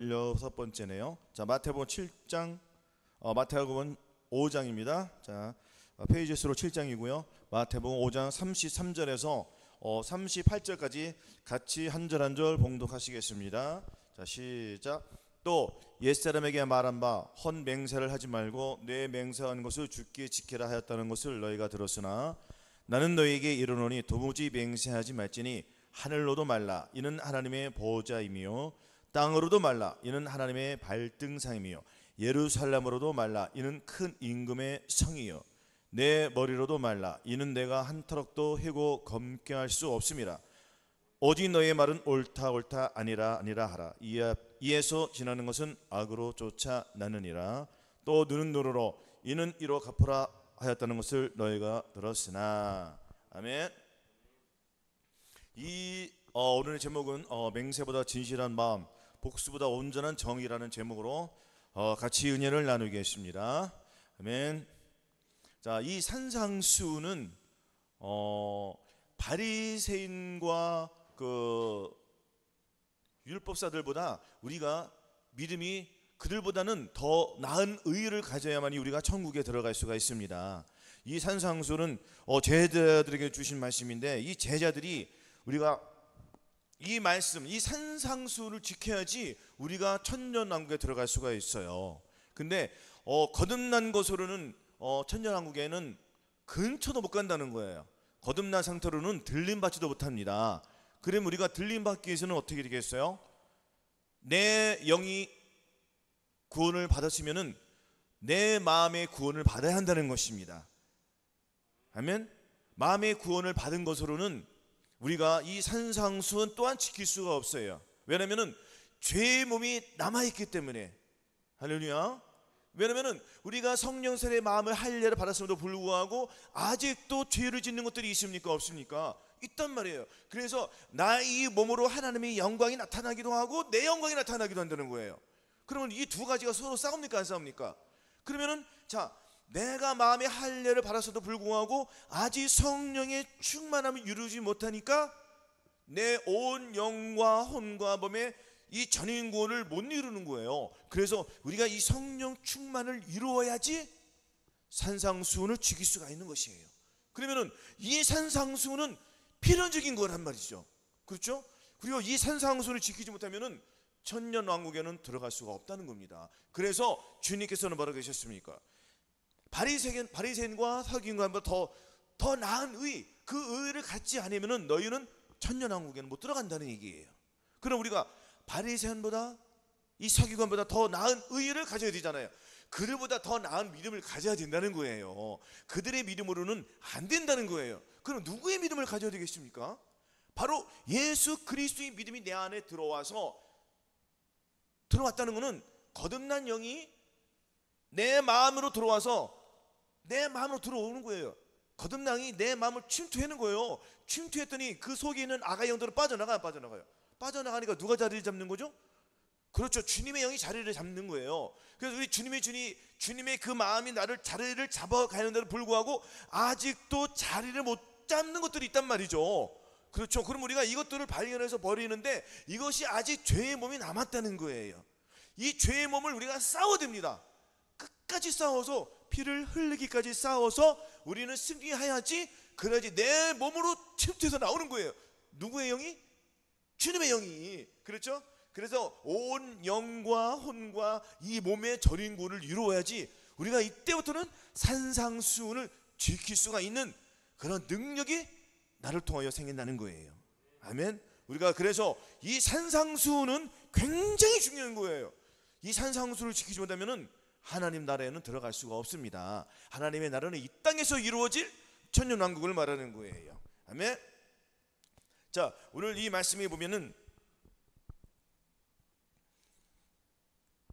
16번째네요. 자, 마태복음 7장, 마태복음 5장입니다. 자, 페이지 수로 7장이고요. 마태복음 5장 33절에서 38절까지 같이 한 절 한 절 봉독하시겠습니다. 자, 시작. 또 옛사람에게 말한 바 헌 맹세를 하지 말고 내 맹세한 것을 주께 지키라 하였다는 것을 너희가 들었으나 나는 너희에게 이르노니 도무지 맹세하지 말지니 하늘로도 말라 이는 하나님의 보호자이며 땅으로도 말라 이는 하나님의 발등상이며 예루살렘으로도 말라 이는 큰 임금의 성이요 내 머리로도 말라 이는 내가 한 터럭도 해고 검경할 수 없음이라. 오직 너의 말은 옳다 옳다 아니라 아니라 하라. 이에서 지나는 것은 악으로 쫓아나느니라. 또 눈은 눈으로 이는 이로 갚으라 하였다는 것을 너희가 들었으나. 아멘. 오늘의 제목은 맹세보다 진실한 마음, 복수보다 온전한 정의라는 제목으로 같이 은혜를 나누겠습니다. 아멘. 자, 이 산상수는 바리새인과 그 율법사들보다 우리가 믿음이 그들보다는 더 나은 의의를 가져야만이 우리가 천국에 들어갈 수가 있습니다. 이 산상수는 제자들에게 주신 말씀인데, 이 제자들이 우리가 이 말씀, 이 산상수를 지켜야지 우리가 천년왕국에 들어갈 수가 있어요. 근데 거듭난 것으로는 천년왕국에는 근처도 못 간다는 거예요. 거듭난 상태로는 들림받지도 못합니다. 그러면 우리가 들림받기 위해서는 어떻게 되겠어요? 내 영이 구원을 받았으면은 내 마음의 구원을 받아야 한다는 것입니다. 아멘. 마음의 구원을 받은 것으로는 우리가 이 산상수는 또한 지킬 수가 없어요. 왜냐하면 죄의 몸이 남아있기 때문에. 할렐루야. 왜냐하면 우리가 성령 세례의 마음을 할례를 받았음에도 불구하고 아직도 죄를 짓는 것들이 있습니까? 없습니까? 있단 말이에요. 그래서 나의 몸으로 하나님의 영광이 나타나기도 하고 내 영광이 나타나기도 한다는 거예요. 그러면 이 두 가지가 서로 싸웁니까? 안 싸웁니까? 그러면은 자, 내가 마음의 할례를 받았어도 불구하고 아직 성령의 충만함을 이루지 못하니까 내 온 영과 혼과 몸에 이 전인구원을 못 이루는 거예요. 그래서 우리가 이 성령 충만을 이루어야지 산상수훈을 지킬 수가 있는 것이에요. 그러면은 이 산상수훈은 필연적인 거란 말이죠. 그렇죠? 그리고 이 산상수훈을 지키지 못하면은 천년왕국에는 들어갈 수가 없다는 겁니다. 그래서 주님께서는 뭐라고 하셨습니까? 바리새인과 서기관보다 더 나은 의, 그 의를 갖지 않으면은 너희는 천년왕국에는 못 들어간다는 얘기예요. 그럼 우리가 바리새인보다 이 서기관보다 더 나은 의를 가져야 되잖아요. 그들보다 더 나은 믿음을 가져야 된다는 거예요. 그들의 믿음으로는 안 된다는 거예요. 그럼 누구의 믿음을 가져야 되겠습니까? 바로 예수 그리스도의 믿음이 내 안에 들어왔다는 것은 거듭난 영이 내 마음으로 들어와서 내 마음으로 들어오는 거예요. 거듭남이 내 마음을 침투하는 거예요. 침투했더니 그 속에 있는 아가 영들은 빠져나가요. 빠져나가니까 누가 자리를 잡는 거죠? 그렇죠. 주님의 영이 자리를 잡는 거예요. 그래서 우리 주님의 그 마음이 나를 자리를 잡아가는데도 불구하고 아직도 자리를 못 잡는 것들이 있단 말이죠. 그렇죠. 그럼 우리가 이것들을 발견해서 버리는데 이것이 아직 죄의 몸이 남았다는 거예요. 이 죄의 몸을 우리가 싸워야 됩니다. 끝까지 싸워서 피를 흘리기까지 싸워서 우리는 승리해야지. 그래야지 내 몸으로 침투해서 나오는 거예요. 누구의 영이? 주님의 영이. 그렇죠? 그래서 온 영과 혼과 이 몸의 절인구를 이루어야지 우리가 이때부터는 산상수훈을 지킬 수가 있는 그런 능력이 나를 통하여 생긴다는 거예요. 아멘. 우리가 그래서 이 산상수훈은 굉장히 중요한 거예요. 이 산상수훈을 지키지 못하면은 하나님 나라에는 들어갈 수가 없습니다. 하나님의 나라는 이 땅에서 이루어질 천년왕국을 말하는 거예요. 아멘. 자, 오늘 이 말씀에 보면은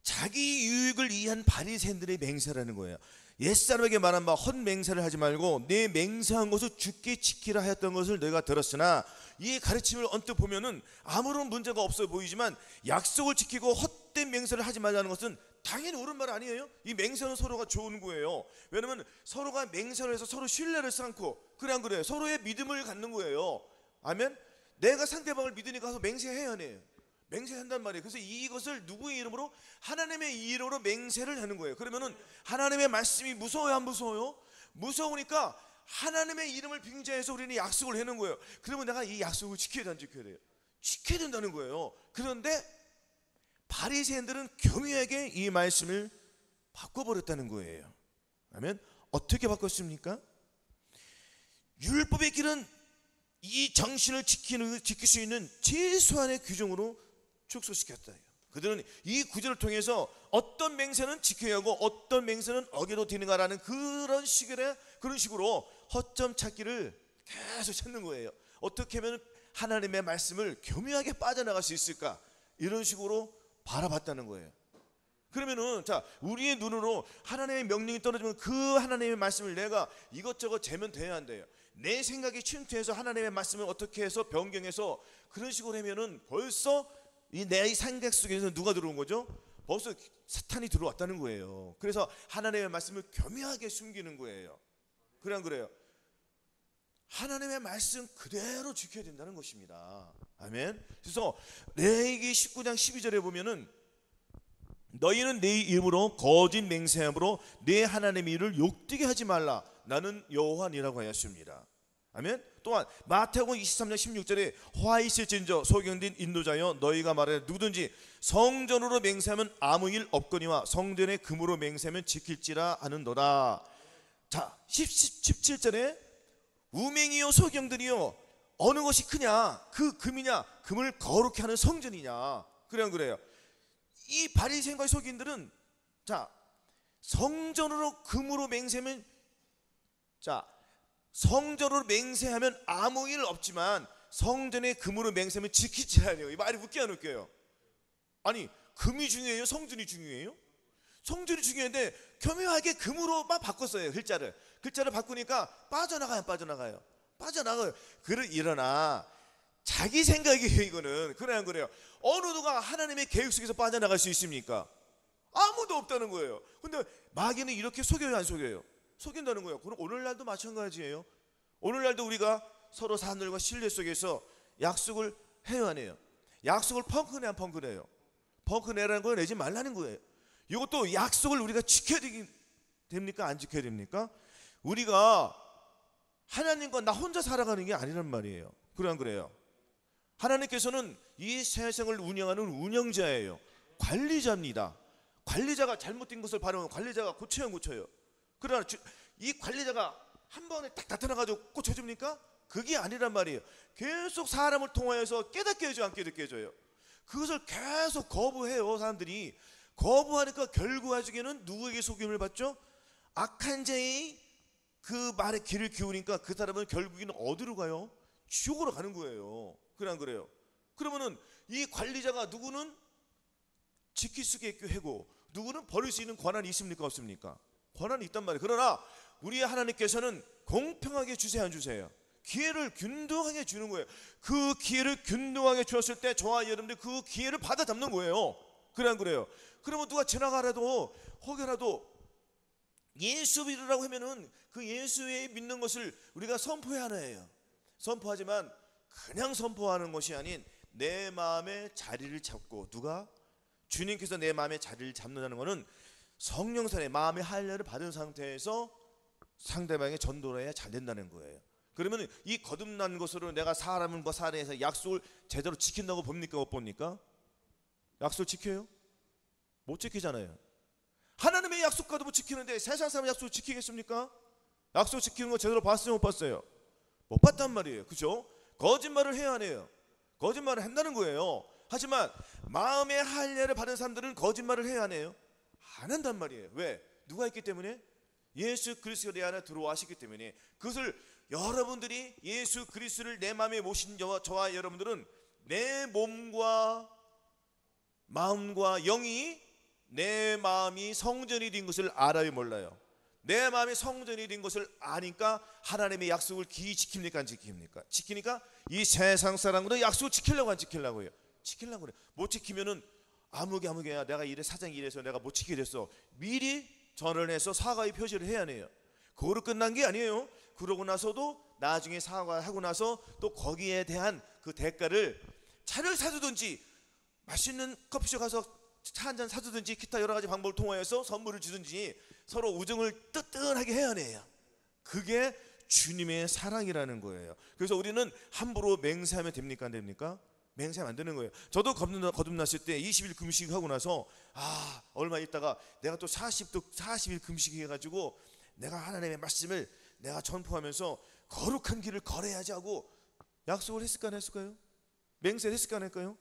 자기 유익을 위한 바리새인들의 맹세라는 거예요. 옛사람에게 말한 바 헛 맹세를 하지 말고 내 맹세한 것을 주께 지키라 하였던 것을 너희가 들었으나, 이 가르침을 언뜻 보면은 아무런 문제가 없어 보이지만 약속을 지키고 헛된 맹세를 하지 말라는 것은 당연히 옳은 말 아니에요? 이 맹세는 서로가 좋은 거예요. 왜냐면 서로가 맹세를 해서 서로 신뢰를 쌓고, 그래 안 그래요? 서로의 믿음을 갖는 거예요. 아멘. 내가 상대방을 믿으니까 가서 맹세해야 해요. 맹세한단 말이에요. 그래서 이것을 누구의 이름으로? 하나님의 이름으로 맹세를 하는 거예요. 그러면은 하나님의 말씀이 무서워요, 안 무서워요? 무서우니까 하나님의 이름을 빙자해서 우리는 약속을 하는 거예요. 그러면 내가 이 약속을 지켜야 돼, 안 지켜야 돼요? 지켜야 된다는 거예요. 그런데 바리새인들은 교묘하게 이 말씀을 바꿔버렸다는 거예요. 아멘. 어떻게 바꿨습니까? 율법의 길은 이 정신을 지킬 수 있는 최소한의 규정으로 축소시켰다. 그들은 이 구절을 통해서 어떤 맹세는 지켜야 하고 어떤 맹세는 어겨도 되는가라는 그런 식으로 허점 찾기를 계속 찾는 거예요. 어떻게 하면 하나님의 말씀을 교묘하게 빠져나갈 수 있을까? 이런 식으로 바라봤다는 거예요. 그러면은 자, 우리의 눈으로 하나님의 명령이 떨어지면 그 하나님의 말씀을 내가 이것저것 재면 돼야 한대요. 내 생각에 침투해서 하나님의 말씀을 어떻게 해서 변경해서 그런 식으로 하면은 벌써 내 생각 속에서 누가 들어온 거죠? 벌써 사탄이 들어왔다는 거예요. 그래서 하나님의 말씀을 교묘하게 숨기는 거예요. 그래 안 그래요? 하나님의 말씀 그대로 지켜야 된다는 것입니다. 아멘. 그래서 레위기 19장 12절에 보면은 너희는 내 이름으로 거짓 맹세함으로 내 하나님의 이름을 욕되게 하지 말라. 나는 여호와니라고 하였습니다. 아멘. 또한 마태복음 23장 16절에 화 있을진저 소경된 인도자여 너희가 말하되 누구든지 성전으로 맹세하면 아무 일 없거니와 성전의 금으로 맹세하면 지킬지라 하는도다. 자, 17절에 우맹이요 소경들이요 어느 것이 크냐? 그 금이냐? 금을 거룩히 하는 성전이냐? 그래 안 그래요? 이 바리새인과 서기관들은 자, 성전으로 금으로 맹세하면, 자, 성전으로 맹세하면 아무 일 없지만 성전에 금으로 맹세하면 지키지라니요. 이 말이 웃겨 안 웃겨요? 아니, 금이 중요해요? 성전이 중요해요? 성전이 중요한데 교묘하게 금으로만 바꿨어요. 글자를 바꾸니까 빠져나가요. 일어나 자기 생각이에요. 이거는 그래 안 그래요? 어느 누가 하나님의 계획 속에서 빠져나갈 수 있습니까? 아무도 없다는 거예요. 근데 마귀는 이렇게 속여요, 안 속여요? 속인다는 거예요. 그럼 오늘날도 마찬가지예요. 오늘날도 우리가 서로 사람들과 신뢰 속에서 약속을 해야 하네요. 약속을 펑크내 안 펑크내요? 펑크내라는 걸 내지 말라는 거예요. 이것도 약속을 우리가 지켜야 됩니까? 안 지켜야 됩니까? 우리가 하나님과 나 혼자 살아가는 게 아니란 말이에요. 그래 안 그래요? 하나님께서는 이 세상을 운영하는 운영자예요. 관리자입니다. 관리자가 잘못된 것을 바라보면 관리자가 고쳐요. 그러나 이 관리자가 한 번에 딱 나타나가지고 고쳐줍니까? 그게 아니란 말이에요. 계속 사람을 통하여서 깨닫게 해줘요, 안 깨닫게 해줘요? 그것을 계속 거부해요. 사람들이 거부하니까 결국 나중에는 누구에게 속임을 받죠? 악한 자의 그 말에 귀를 기울이니까 그 사람은 결국에는 어디로 가요? 지옥으로 가는 거예요. 그래 안 그래요? 그러면은 이 관리자가 누구는 지킬 수 있게 하고 누구는 버릴 수 있는 권한이 있습니까? 없습니까? 권한이 있단 말이에요. 그러나 우리 하나님께서는 공평하게 주세요, 안 주세요? 기회를 균등하게 주는 거예요. 그 기회를 균등하게 주었을 때 저와 여러분들 그 기회를 받아 잡는 거예요. 그래 안 그래요? 그러면 누가 지나가라도 혹여라도 예수 믿으라고 하면은 그 예수에 믿는 것을 우리가 선포해야 하나요? 선포하지만 그냥 선포하는 것이 아닌 내 마음의 자리를 잡고, 누가? 주님께서 내 마음의 자리를 잡는다는 것은 성령선의 마음의 할례를 받은 상태에서 상대방의 전도를 해야 잘 된다는 거예요. 그러면 이 거듭난 것으로 내가 사람과 사례에서 약속을 제대로 지킨다고 봅니까? 못 봅니까? 약속 지켜요? 못 지키잖아요. 하나님의 약속과도 못 지키는데 세상 사람 약속 지키겠습니까? 약속 지키는 거 제대로 봤어요, 못 봤어요? 못 봤단 말이에요. 그죠? 거짓말을 해야 하네요. 거짓말을 한다는 거예요. 하지만 마음의 할례를 받은 사람들은 거짓말을 해야 하네요. 안 한단 말이에요. 왜? 누가 있기 때문에? 예수 그리스도가 내 안에 들어와시기 때문에. 그것을 여러분들이 예수 그리스도를 내 마음에 모신 저와 여러분들은 내 몸과 마음과 영이 내 마음이 성전이 된 것을 알아요, 몰라요? 내 마음이 성전이 된 것을 아니까 하나님의 약속을 기히 지킵니까, 안 지킵니까? 지키니까 이 세상 사람들은 약속을 지키려고 안 지키려고 해요? 지키려고 그래요. 못 지키면은 아무개야 내가 이래 사장이 이래서 내가 못 지키게 됐어. 미리 전을 해서 사과의 표시를 해야 해요. 그거로 끝난 게 아니에요. 그러고 나서도 나중에 사과하고 나서 또 거기에 대한 그 대가를 차를 사주든지 맛있는 커피숍 가서 차 한 잔 사주든지 기타 여러 가지 방법을 통하여서 선물을 주든지 서로 우정을 뜨뜻하게 해야. 그게 주님의 사랑이라는 거예요. 그래서 우리는 함부로 맹세하면 됩니까? 안 됩니까? 맹세하면 안 되는 거예요. 저도 거듭났을 때 20일 금식하고 나서 얼마 있다가 내가 또 40일 금식해가지고 내가 하나님의 말씀을 내가 전포하면서 거룩한 길을 걸어야지 하고 약속을 했을까 안 했을까요? 맹세를 했을까 안 했을까요?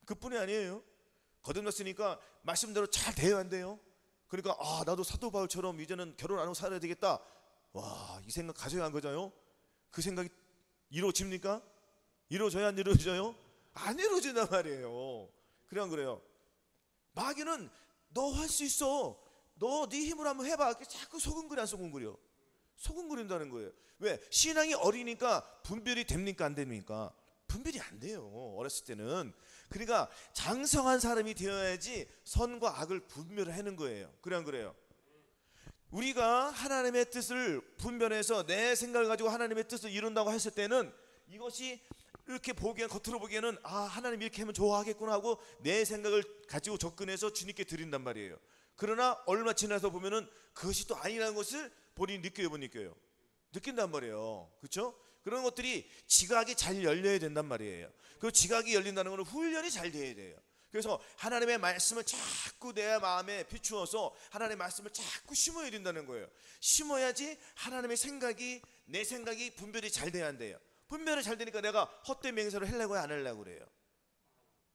그뿐이 아니에요. 거듭났으니까 말씀대로 잘 돼야 안 돼요. 그러니까 나도 사도 바울처럼 이제는 결혼 안 하고 살아야 되겠다. 와, 이 생각 가져야 한 거잖아요. 그 생각이 이루어집니까? 이루어져야 안 이루어져요? 안 이루어진단 말이에요. 그래 안 그래요? 마귀는 너 할 수 있어, 너 네 힘으로 한번 해봐. 자꾸 소근거려 안 소근거려? 소근거린다는 거예요. 왜? 신앙이 어리니까 분별이 됩니까 안 됩니까? 분별이 안 돼요, 어렸을 때는. 그러니까 장성한 사람이 되어야지 선과 악을 분별하는 거예요. 그래 안 그래요? 우리가 하나님의 뜻을 분별해서 내 생각을 가지고 하나님의 뜻을 이룬다고 했을 때는 이것이 이렇게 겉으로 보기에는 하나님 이렇게 하면 좋아하겠구나 하고 내 생각을 가지고 접근해서 주님께 드린단 말이에요. 그러나 얼마 지나서 보면은 그것이 또 아니라는 것을 본인이 느껴요, 못 느껴요? 느낀단 말이에요. 그렇죠? 그런 것들이 지각이 잘 열려야 된단 말이에요. 그 지각이 열린다는 것은 훈련이 잘 돼야 돼요. 그래서 하나님의 말씀을 자꾸 내 마음에 비추어서 하나님의 말씀을 자꾸 심어야 된다는 거예요. 심어야지 하나님의 생각이, 내 생각이 분별이 잘 돼야 한대요. 분별이 잘 되니까 내가 헛된 맹세를 하려고 안 하려고 그래요.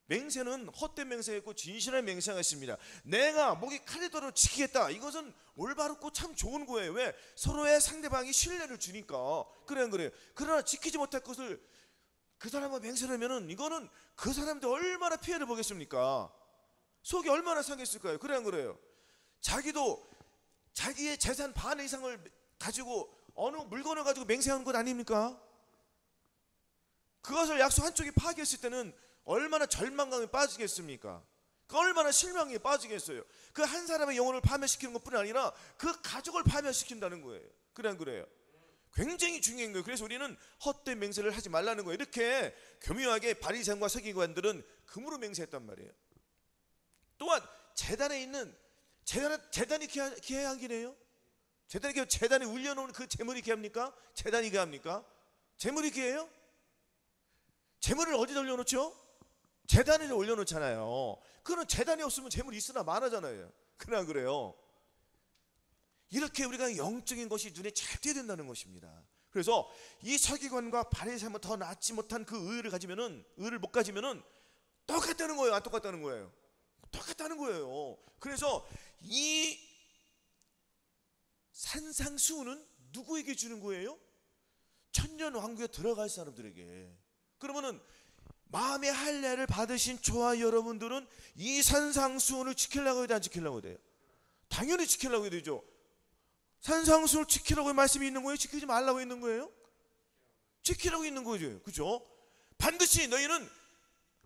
맹세는 헛된 맹세가 있고 진실한 맹세가 있습니다. 내가 목이 칼이도록 지키겠다, 이것은 올바르고 참 좋은 거예요. 왜? 서로의 상대방이 신뢰를 주니까. 그래 안 그래요? 그러나 지키지 못할 것을 그 사람과 맹세를 하면은 이거는 그 사람도 얼마나 피해를 보겠습니까? 속이 얼마나 상했을까요? 그래 안 그래요? 자기도 자기의 재산 반 이상을 가지고 어느 물건을 가지고 맹세하는 것 아닙니까? 그것을 약속 한쪽이 파기했을 때는 얼마나 절망감에 빠지겠습니까? 그 얼마나 실망에 빠지겠어요? 그 한 사람의 영혼을 파멸시키는 것뿐 아니라 그 가족을 파멸시킨다는 거예요. 그래 안 그래요? 굉장히 중요한 거예요. 그래서 우리는 헛된 맹세를 하지 말라는 거예요. 이렇게 교묘하게 바리새인과 서기관들은 금으로 맹세했단 말이에요. 또한 제단에 있는 제단이 귀한 길이에요. 제단에 올려놓은 그 재물이 귀합니까? 제단이 귀합니까? 재물이 귀해요? 재물을 어디다 올려놓죠? 제단에 올려놓잖아요. 그런 제단이 없으면 재물이 있으나 마나잖아요. 그래 안 그래요? 이렇게 우리가 영적인 것이 눈에 잘 띄어야 된다는 것입니다. 그래서 이 서기관과 바리새인은 더 낫지 못한 그 의를 못 가지면은 똑같다는 거예요, 안 똑같다는 거예요? 똑같다는 거예요. 그래서 이 산상수훈은 누구에게 주는 거예요? 천년왕국에 들어갈 사람들에게. 그러면은 마음의 할례를 받으신 저와 여러분들은 이 산상수훈을 지키려고 해도 안 지키려고 돼요? 당연히 지키려고 해야 되죠. 산상수훈을 지키라고 말씀이 있는 거예요? 지키지 말라고 있는 거예요? 지키라고 있는 거죠. 그죠? 반드시 너희는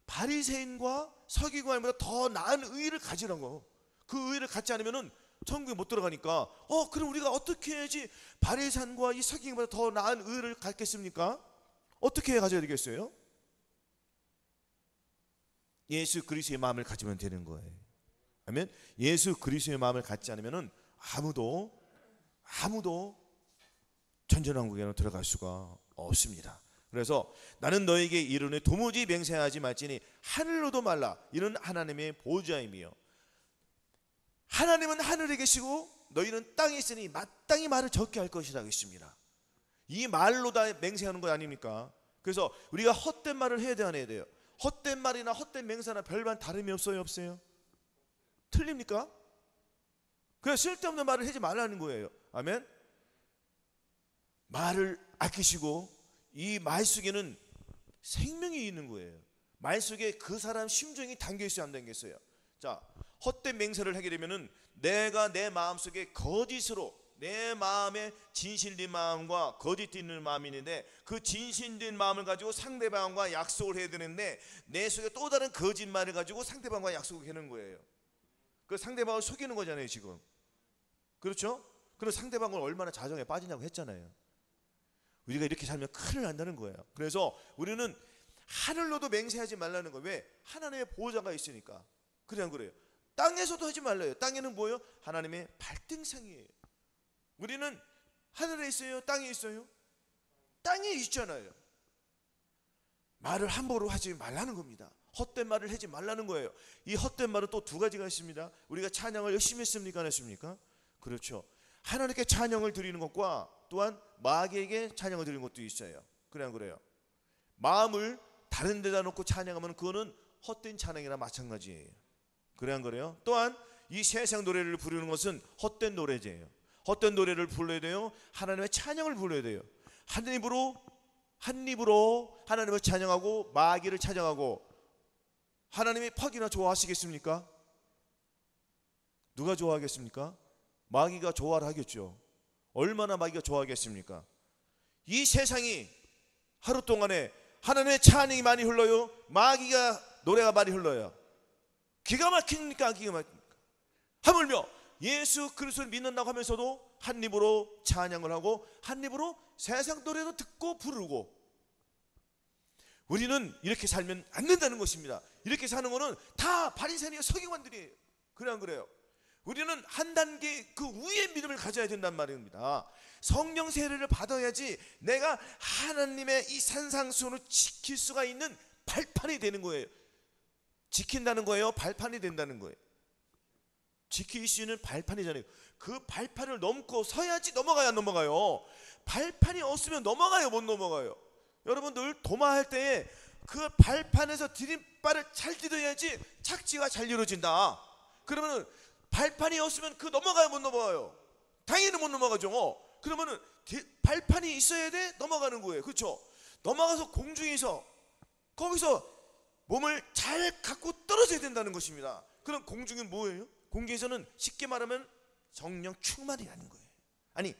바리새인과 서기관보다 더 나은 의를 가지라고. 그 의를 갖지 않으면은 천국에 못 들어가니까. 그럼 우리가 어떻게 해야지 바리새인과 이 서기관보다 더 나은 의를 갖겠습니까? 어떻게 가져야 되겠어요? 예수 그리스도의 마음을 가지면 되는 거예요. 아멘. 예수 그리스도의 마음을 갖지 않으면은 아무도 천년왕국에는 들어갈 수가 없습니다. 그래서 나는 너에게 이르노니 도무지 맹세하지 말지니 하늘로도 말라. 이는 하나님의 보좌임이요. 하나님은 하늘에 계시고 너희는 땅에 있으니 마땅히 말을 적게 할 것이라고 했습니다. 이 말로 다 맹세하는 것 아닙니까? 그래서 우리가 헛된 말을 해야 돼, 안 해야 돼요? 헛된 말이나 헛된 맹세나 별반 다름이 없어요, 없어요? 틀립니까? 그냥 쓸데없는 말을 하지 말라는 거예요. 아멘. 말을 아끼시고 이 말 속에는 생명이 있는 거예요. 말 속에 그 사람 심정이 담겨 있어요, 안 담겨 있어요? 자, 헛된 맹세를 하게 되면은 내가 내 마음 속에 거짓으로 내 마음에 진실된 마음과 거짓된 마음이 있는데 그 진실된 마음을 가지고 상대방과 약속을 해야 되는데 내 속에 또 다른 거짓말을 가지고 상대방과 약속을 하는 거예요. 그 상대방을 속이는 거잖아요, 지금. 그렇죠? 그럼 상대방을 얼마나 자정에 빠지냐고 했잖아요. 우리가 이렇게 살면 큰일 난다는 거예요. 그래서 우리는 하늘로도 맹세하지 말라는 거예요. 왜? 하나님의 보호자가 있으니까. 그래 안 그래요? 땅에서도 하지 말라요. 땅에는 뭐예요? 하나님의 발등상이에요. 우리는 하늘에 있어요? 땅에 있어요? 땅에 있잖아요. 말을 함부로 하지 말라는 겁니다. 헛된 말을 하지 말라는 거예요. 이 헛된 말은 또 두 가지가 있습니다. 우리가 찬양을 열심히 했습니까? 안 했습니까? 그렇죠. 하나님께 찬양을 드리는 것과 또한 마귀에게 찬양을 드리는 것도 있어요. 그래 안 그래요? 마음을 다른 데다 놓고 찬양하면 그거는 헛된 찬양이나 마찬가지예요. 그래 안 그래요? 또한 이 세상 노래를 부르는 것은 헛된 노래제예요. 헛된 노래를 불러야 돼요. 하나님의 찬양을 불러야 돼요. 한 입으로 하나님을 찬양하고 마귀를 찬양하고 하나님이 퍽이나 좋아하시겠습니까? 누가 좋아하겠습니까? 마귀가 좋아를 하겠죠. 얼마나 마귀가 좋아하겠습니까? 이 세상이 하루 동안에 하나님의 찬양이 많이 흘러요? 마귀가 노래가 많이 흘러요? 기가 막힙니까? 기가 막힙니까? 하물며 예수 그리스도를 믿는다고 하면서도 한 입으로 찬양을 하고 한 입으로 세상 노래도 듣고 부르고, 우리는 이렇게 살면 안 된다는 것입니다. 이렇게 사는 거는 다 바리새인이요 서기관들이에요. 그래 안 그래요? 우리는 한 단계 그 위의 믿음을 가져야 된단 말입니다. 성령 세례를 받아야지 내가 하나님의 이 산상수훈을 지킬 수가 있는 발판이 되는 거예요. 지킨다는 거예요? 발판이 된다는 거예요. 지킬 수 있는 발판이잖아요. 그 발판을 넘고 서야지 넘어가야 넘어가요. 발판이 없으면 넘어가요? 못 넘어가요? 여러분들 도마할 때에 그 발판에서 디딤발을 잘 디뎌야지 착지가 잘 이루어진다. 그러면은 발판이 없으면 그 넘어가요? 못 넘어가요? 당연히 못 넘어가죠. 그러면은 발판이 있어야 돼 넘어가는 거예요. 그렇죠? 넘어가서 공중에서 거기서 몸을 잘 갖고 떨어져야 된다는 것입니다. 그럼 공중은 뭐예요? 공중에서는 쉽게 말하면 성령 충만이라는 거예요. 아니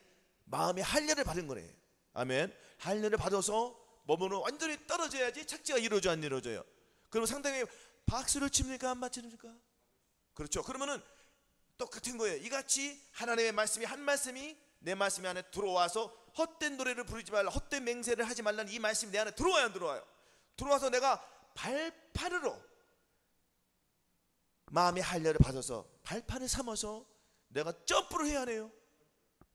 마음의 할례를 받은 거래요. 아멘. 할례를 받아서 몸으로 완전히 떨어져야지 착지가 이루어져 안 이루어져요? 그럼 상당히 박수를 칩니까? 안 맞춥니까? 그렇죠. 그러면은 똑같은 거예요. 이같이 하나님의 말씀이 한 말씀이 내 말씀 안에 들어와서 헛된 노래를 부르지 말라, 헛된 맹세를 하지 말라는 이 말씀이 내 안에 들어와요, 안 들어와요? 들어와서 내가 발판으로 마음의 할례를 받아서 발판을 삼아서 내가 점프를 해야 하네요.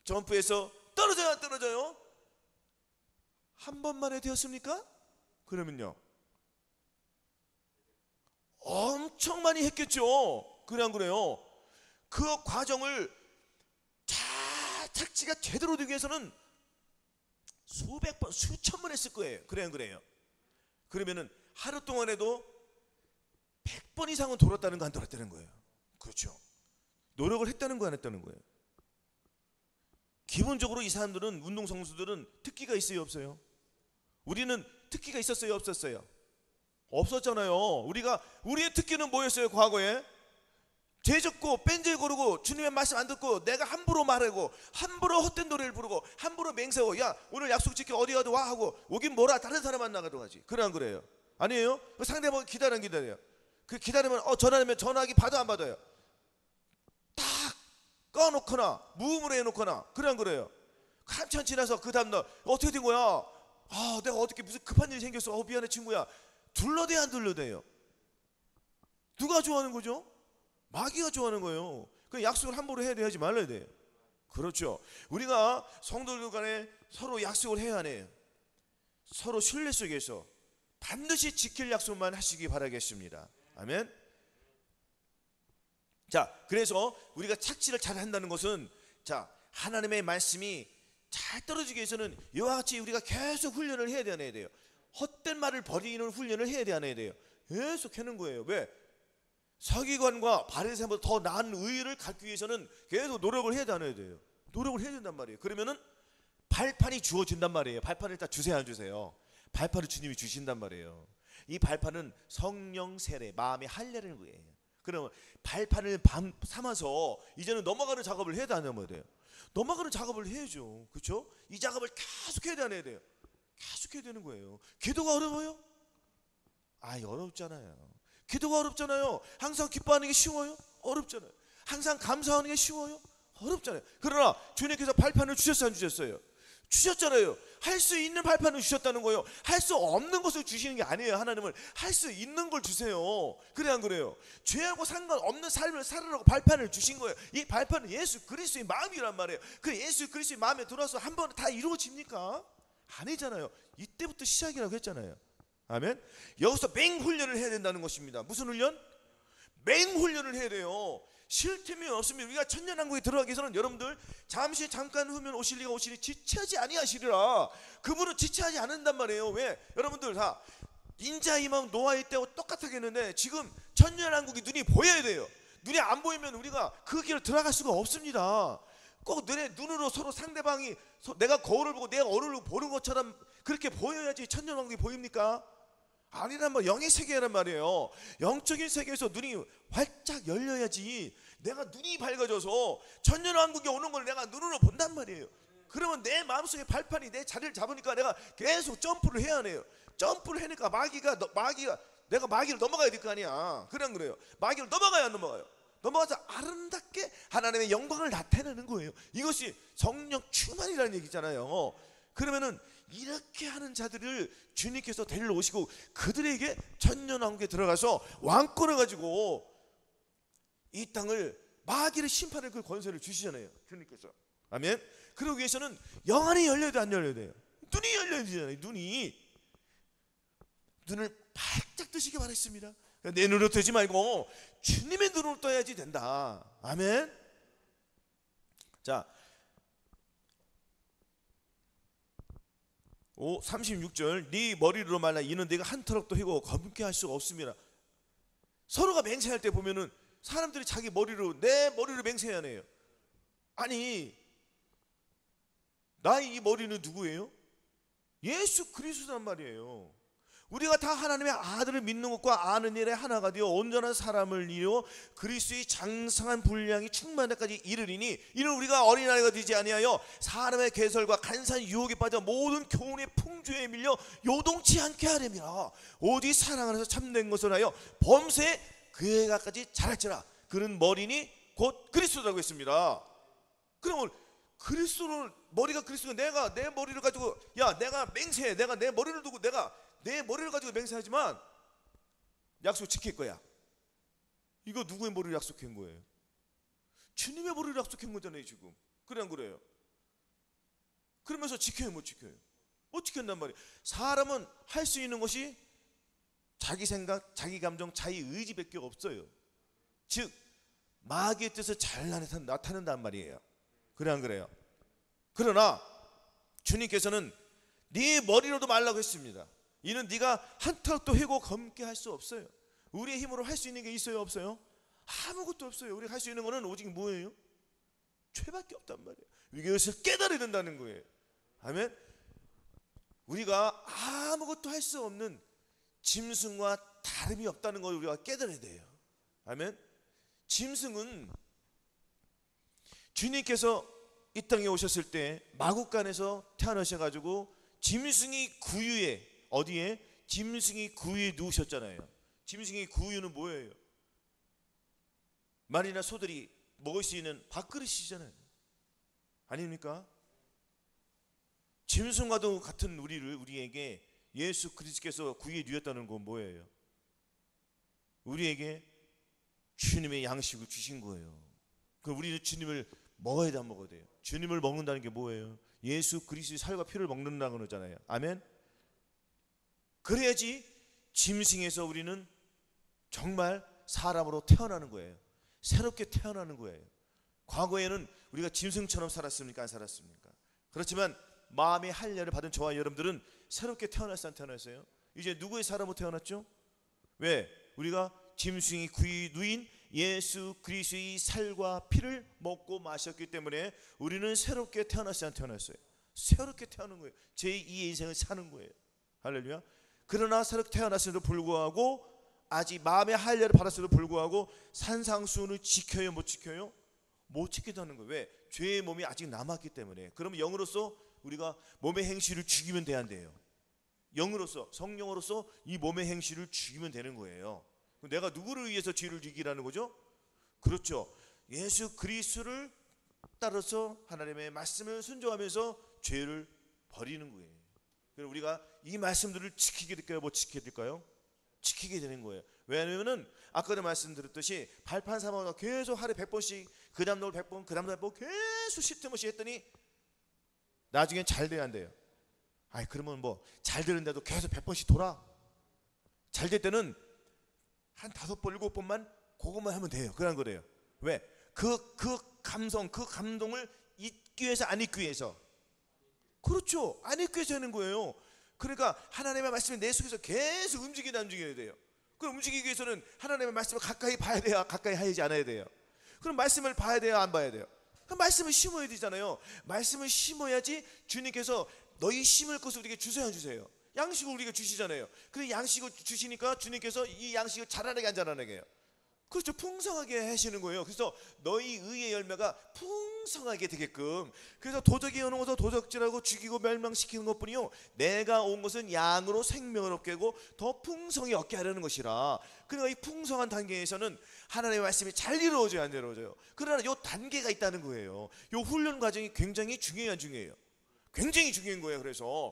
점프해서 떨어져요, 안 떨어져요? 한 번만에 되었습니까? 그러면요 엄청 많이 했겠죠. 그래 안 그래요? 그 과정을 착지가 제대로 되기 위해서는 수백 번, 수천 번 했을 거예요. 그래 안 그래요? 그러면은 하루 동안에도 100번 이상은 돌았다는 거 안 돌았다는 거예요. 그렇죠. 노력을 했다는 거 안 했다는 거예요. 기본적으로 이 사람들은, 운동 선수들은 특기가 있어요, 없어요? 우리는 특기가 있었어요, 없었어요? 없었잖아요. 우리의 특기는 뭐였어요? 과거에 죄졌고 뺀질 거르고 주님의 말씀 안 듣고 내가 함부로 말하고 함부로 헛된 노래를 부르고 함부로 맹세하고, 야 오늘 약속 지켜 어디 가도 와 하고 오긴 뭐라 다른 사람 만나가도 하지. 그래 안 그래요? 아니에요? 상대방 기다려요. 그 기다리면 전화하면 전화하기 받아 안 받아요? 딱 꺼놓거나 무음으로 해놓거나. 그래 안 그래요? 한참 지나서 그 다음날 어떻게 된 거야? 내가 어떻게 무슨 급한 일이 생겼어. 미안해 친구야. 둘러대요, 안 둘러대요? 누가 좋아하는 거죠? 마귀가 좋아하는 거예요. 그 약속을 함부로 해야 돼, 하지 말아야 돼요. 그렇죠. 우리가 성도들 간에 서로 약속을 해야 하네요. 서로 신뢰 속에서 반드시 지킬 약속만 하시기 바라겠습니다. 아멘. 자, 그래서 우리가 착지를 잘 한다는 것은, 자, 하나님의 말씀이 잘 떨어지기 위해서는 이와 같이 우리가 계속 훈련을 해야 돼요. 헛된 말을 버리는 훈련을 해야 돼요. 계속 하는 거예요. 왜? 서기관과 바리새인보다 더 나은 의를 갖기 위해서는 계속 노력을 해야 돼요. 노력을 해야 된단 말이에요. 그러면은 발판이 주어진단 말이에요. 발판을 일단 주세요, 안 주세요? 발판을 주님이 주신단 말이에요. 이 발판은 성령 세례, 마음의 할례라는 거예요. 그러면 발판을 삼아서 이제는 넘어가는 작업을 해야 되는 거예요. 넘어가는 작업을 해야죠. 그렇죠? 이 작업을 계속 해야 돼요. 계속 해야 되는 거예요. 기도가 어려워요? 어렵잖아요. 기도가 어렵잖아요. 항상 기뻐하는 게 쉬워요? 어렵잖아요. 항상 감사하는 게 쉬워요? 어렵잖아요. 그러나 주님께서 발판을 주셨어요, 안 주셨어요? 주셨잖아요. 할 수 있는 발판을 주셨다는 거예요. 할 수 없는 것을 주시는 게 아니에요. 하나님은 할 수 있는 걸 주세요. 그래 안 그래요? 죄하고 상관없는 삶을 살으라고 발판을 주신 거예요. 이 발판은 예수 그리스도의 마음이란 말이에요. 그 예수 그리스도의 마음에 들어서 한 번에 다 이루어집니까? 아니잖아요. 이때부터 시작이라고 했잖아요. 아멘. 여기서 맹훈련을 해야 된다는 것입니다. 무슨 훈련? 맹훈련을 해야 돼요. 쉴 틈이 없으면 우리가 천년왕국에 들어가기 위해서는 여러분들 잠깐 후면 오실 리가 오시니 지체하지 아니하시리라. 그분은 지체하지 않는단 말이에요. 왜? 여러분들 다 인자 임함 노아의 때와 똑같겠는데 지금 천년왕국이 눈이 보여야 돼요. 눈이 안 보이면 우리가 그 길을 들어갈 수가 없습니다. 꼭 내 눈으로 서로 상대방이 내가 거울을 보고 내가 얼굴을 보는 것처럼 그렇게 보여야지 천년왕국이 보입니까? 아니란 말, 영의 세계란 말이에요. 영적인 세계에서 눈이 활짝 열려야지 내가 눈이 밝아져서 천년왕국에 오는 걸 내가 눈으로 본단 말이에요. 그러면 내 마음속에 발판이 내 자리를 잡으니까 내가 계속 점프를 해야 해요. 점프를 하니까 내가 마귀를 넘어가야 될 거 아니야. 그래 안 그래요? 마귀를 넘어가야 안 넘어가요? 넘어가서 아름답게 하나님의 영광을 나타내는 거예요. 이것이 성령 충만이라는 얘기잖아요. 그러면은 이렇게 하는 자들을 주님께서 데리러 오시고 그들에게 천년왕국에 들어가서 왕권을 가지고 이 땅을 마귀를 심판할 그 권세를 주시잖아요. 주님께서. 아멘. 그러기 위해서는 영안이 열려야 돼, 안 열려야 돼요? 눈이 열려야 되잖아요. 눈을 바짝 뜨시기 바랬습니다. 내 눈으로 뜨지 말고 주님의 눈으로 떠야지 된다. 아멘. 자, 36절 네 머리로 말라 이는 네가 한 터럭도 희고 검게 할 수가 없습니다. 서로가 맹세할 때 보면은 사람들이 자기 머리로 내 머리로 맹세하네요. 아니 나의 이 머리는 누구예요? 예수 그리스도란 말이에요. 우리가 다 하나님의 아들을 믿는 것과 아는 일에 하나가 되어 온전한 사람을 이루어 그리스도의 장성한 분량이 충만할 때까지 이르리니 이는 우리가 어린아이가 되지 아니하여 사람의 개설과 간사한 유혹에 빠져 모든 교훈의 풍조에 밀려 요동치 않게 하려니라. 오직 사랑 안에서 참된 것을 하여 범사에 그에 가까지 자랄지라. 그는 머리니 곧 그리스도라고 했습니다. 그러면 그리스도는 머리가 그리스도가 내가 내 머리를 가지고 내가 맹세해. 내가 내 머리를 두고 내가 내 머리를 가지고 맹세하지만 약속 지킬 거야. 이거 누구의 머리를 약속한 거예요? 주님의 머리를 약속한 거잖아요 지금. 그래 안 그래요? 그러면서 지켜요 못 지켜요? 못 지킨단 말이에요. 사람은 할 수 있는 것이 자기 생각, 자기 감정, 자기 의지밖에 없어요. 즉 마귀의 뜻을 잘 나타낸단 말이에요. 그래 안 그래요? 그러나 주님께서는 네 머리로도 말라고 했습니다. 이는 네가 한 턱도 해고 검게 할 수 없어요. 우리의 힘으로 할 수 있는 게 있어요 없어요? 아무것도 없어요. 우리가 할 수 있는 거는 오직 뭐예요? 죄밖에 없단 말이에요. 우리가 이것을 깨달아야 된다는 거예요. 아멘. 우리가 아무것도 할 수 없는 짐승과 다름이 없다는 걸 우리가 깨달아야 돼요. 아멘. 짐승은 주님께서 이 땅에 오셨을 때 마국간에서 태어나셔가지고 짐승이 구유에 어디에? 짐승이 구유에 누우셨잖아요. 짐승이 구유는 뭐예요? 말이나 소들이 먹을 수 있는 밥그릇이잖아요. 아닙니까? 짐승과도 같은 우리에게 예수 그리스도께서 구유에 누웠다는 건 뭐예요? 우리에게 주님의 양식을 주신 거예요. 그럼 우리는 주님을 먹어야 돼 안 먹어야 돼요? 주님을 먹는다는 게 뭐예요? 예수 그리스도의 살과 피를 먹는다는 거잖아요. 아멘. 그래야지 짐승에서 우리는 정말 사람으로 태어나는 거예요. 새롭게 태어나는 거예요. 과거에는 우리가 짐승처럼 살았습니까? 안 살았습니까? 그렇지만 마음의 할례를 받은 저와 여러분들은 새롭게 태어났어요? 안 태어났어요? 이제 누구의 사람으로 태어났죠? 왜? 우리가 짐승이 구유에 누인 예수 그리스도의 살과 피를 먹고 마셨기 때문에 우리는 새롭게 태어났어요? 안 태어났어요? 새롭게 태어나는 거예요. 제2의 인생을 사는 거예요. 할렐루야. 그러나 새롭게 태어났음에도 불구하고 아직 마음의 할례를 받았음에도 불구하고 산상수훈을 지켜요 못 지켜요? 못 지키다는 거예요. 왜? 죄의 몸이 아직 남았기 때문에. 그러면 영으로서 우리가 몸의 행실을 죽이면 돼야 돼요. 영으로서 성령으로서 이 몸의 행실을 죽이면 되는 거예요. 내가 누구를 위해서 죄를 이기라는 거죠? 그렇죠. 예수 그리스도를 따라서 하나님의 말씀을 순종하면서 죄를 버리는 거예요. 그래서 우리가 이 말씀들을 지키게 될까요? 못 지키게 될까요? 지키게 되는 거예요. 왜냐하면 아까 전에 말씀드렸듯이 발판 삼아서 계속 하루에 100번씩 그 다음날 100번 그 다음날 100번 계속 쉴틈없이 했더니 나중엔 잘 돼야 안 돼요. 아이 그러면 뭐 잘 되는데도 계속 100번씩 돌아. 잘 될 때는 한 5번 7번만 그것만 하면 돼요. 그런 거래요. 왜? 그 감성 그 감동을 잊기 위해서 안 잊기 위해서. 그렇죠. 안 잊기 위해서 하는 거예요. 그러니까 하나님의 말씀이 내 속에서 계속 움직여야 돼요. 그럼 움직이기 위해서는 하나님의 말씀을 가까이 봐야 돼요? 가까이 하지 않아야 돼요? 그럼 말씀을 봐야 돼요? 안 봐야 돼요? 그럼 말씀을 심어야 되잖아요. 말씀을 심어야지 주님께서 너희 심을 것을 우리에게 주세요 안 주세요? 양식을 우리에게 주시잖아요. 근데 양식을 주시니까 주님께서 이 양식을 자라나게 안 자라나게 해요? 그렇죠. 풍성하게 하시는 거예요. 그래서 너희 의의 열매가 풍성하게 되게끔. 그래서 도적이 오는 것도 도적질하고 죽이고 멸망시키는 것뿐이요 내가 온 것은 양으로 생명을 얻게 하고 더 풍성히 얻게 하려는 것이라. 그러니까 이 풍성한 단계에서는 하나님의 말씀이 잘 이루어져야 안 이루어져요. 그러나 이 단계가 있다는 거예요. 이 훈련 과정이 굉장히 중요해요. 굉장히 중요한 거예요.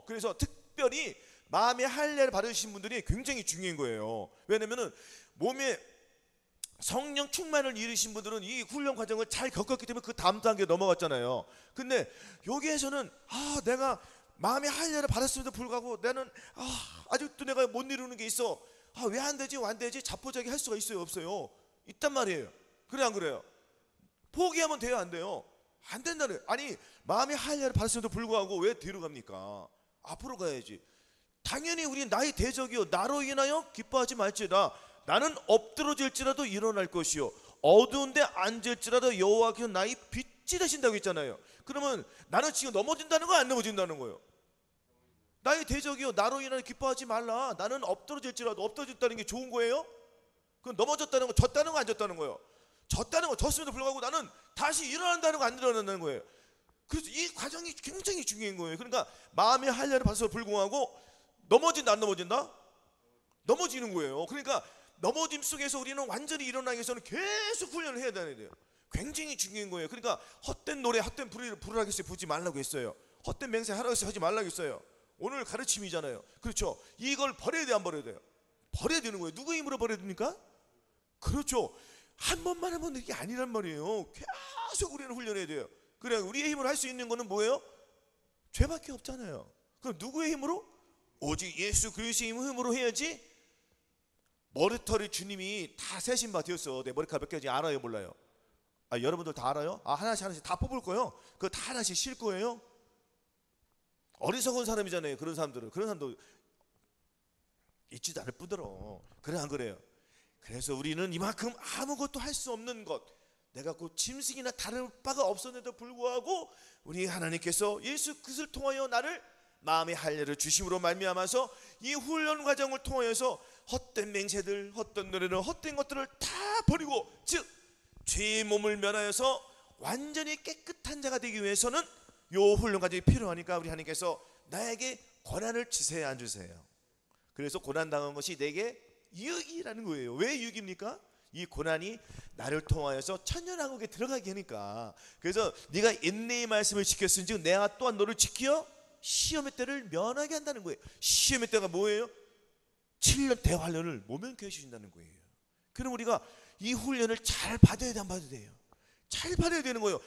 그래서 특별히 마음의 할례를 받으신 분들이 굉장히 중요한 거예요. 왜냐면은 몸에 성령 충만을 이루신 분들은 이 훈련 과정을 잘 겪었기 때문에 그 다음 단계에 넘어갔잖아요. 근데 여기에서는 내가 마음의 할례를 받았음에도 불구하고 나는 아직도 내가 못 이루는 게 있어. 왜 안 되지? 왜 안 되지? 자포자기 할 수가 있어요? 없어요? 있단 말이에요. 그래 안 그래요? 포기하면 돼요? 안 돼요? 안 된다는. 아니 마음의 할례를 받았음에도 불구하고 왜 뒤로 갑니까? 앞으로 가야지. 당연히 우리 나의 대적이요 나로 인하여 기뻐하지 말지어다. 나는 엎드러질지라도 일어날 것이요 어두운데 앉을지라도 여호와께서 나의 빛이 되신다고 했잖아요. 그러면 나는 지금 넘어진다는 거 안 넘어진다는 거예요? 나의 대적이요 나로 인하여 기뻐하지 말라. 나는 엎드러질지라도. 엎드러졌다는 게 좋은 거예요? 그럼 넘어졌다는 거 졌다는 거 안 졌다는 거예요? 졌다는 거 졌음에도 불구하고 나는 다시 일어난다는 거 안 일어난다는 거예요. 그래서 이 과정이 굉장히 중요한 거예요. 그러니까 마음의 할례를 받아서 불구하고 넘어진다 안 넘어진다? 넘어지는 거예요. 그러니까 넘어짐 속에서 우리는 완전히 일어나기 위해서는 계속 훈련을 해야 돼요. 굉장히 중요한 거예요. 그러니까 헛된 노래 헛된 부르라고 했어요. 부르지 말라고 했어요. 헛된 맹세 하라고 했어요. 하지 말라고 했어요. 오늘 가르침이잖아요. 그렇죠. 이걸 버려야 돼요? 안 버려야 돼요? 버려야 되는 거예요. 누구 힘으로 버려야 됩니까? 그렇죠. 한 번만 하면 이게 아니란 말이에요. 계속 우리는 훈련해야 돼요. 그래 우리의 힘으로 할 수 있는 거는 뭐예요? 죄밖에 없잖아요. 그럼 누구의 힘으로? 오직 예수 그리스도의 힘으로 해야지. 머리털이 주님이 다 세신 바 되었어. 내 머리카락 몇 개인지 알아요? 몰라요? 여러분들 다 알아요? 하나씩 다 뽑을 거예요. 그거 다 하나씩 실 거예요. 어리석은 사람이잖아요. 그런 사람도 있지도 않을 뿐더러. 그래 안 그래요? 그래서 우리는 이만큼 아무것도 할 수 없는 것, 내가 그 짐승이나 다른 바가 없었는데도 불구하고 우리 하나님께서 예수 그리스도를 통하여 나를 마음의 할례를 주심으로 말미암아서 이 훈련 과정을 통하여서 헛된 맹세들, 헛된 노래를, 헛된 것들을 다 버리고, 즉 죄의 몸을 면하여서 완전히 깨끗한 자가 되기 위해서는 요 훈련 과정이 필요하니까 우리 하나님께서 나에게 고난을 주세요 안 주세요? 그래서 고난 당한 것이 내게 유익이라는 거예요. 왜 유익입니까? 이 고난이 나를 통하여서 천년왕국에 들어가게 하니까. 그래서 네가 인내의 말씀을 지켰은즉 내가 또한 너를 지켜 시험의 때를 면하게 한다는 거예요. 시험의 때가 뭐예요? 7년 대환련을 모면케 해주신다는 거예요. 그럼 우리가 이 훈련을 잘 받아야 돼 안 받아야 돼요? 잘 받아야 되는 거예요.